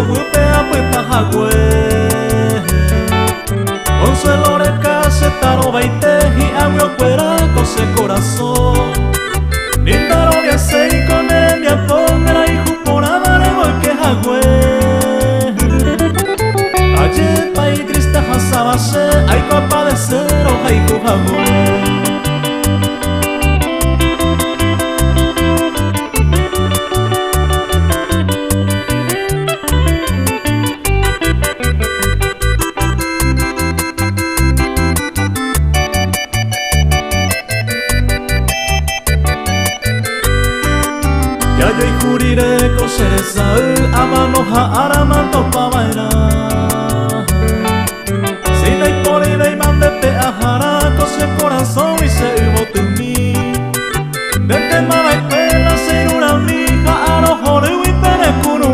upea puta jagüe Consuelo de casetaro baiteji agüo fuera cose corazón Nindaro de acei con el mi apongera y jupora marego que jagüe Ayer pa y triste hasabase hay copa de cero haiku jagüe Yayo y juriré cosereza amanoja aramanto pa bailar Si no hay por y mande pe ajara cose corazón y se hubo tu mí Desde mala escuela se una mija arojore y pere kuru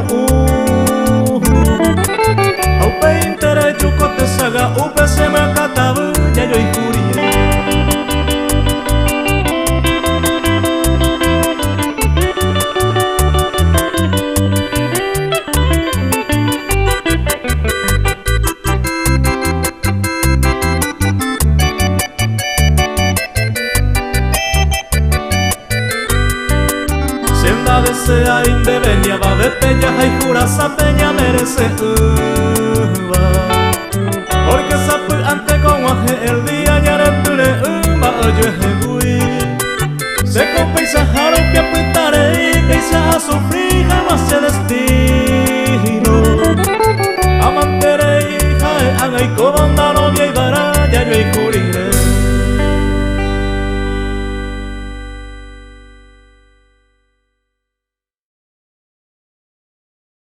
Aupe intere chuko te saga upe se me acatabu yayo y juriré Desea indevenia va de peña y jura sa peña merece Porque sapu ante con guaje el día ya reture oye jegui Se compensa jaro que apuntaré y que se a sufrir jamás se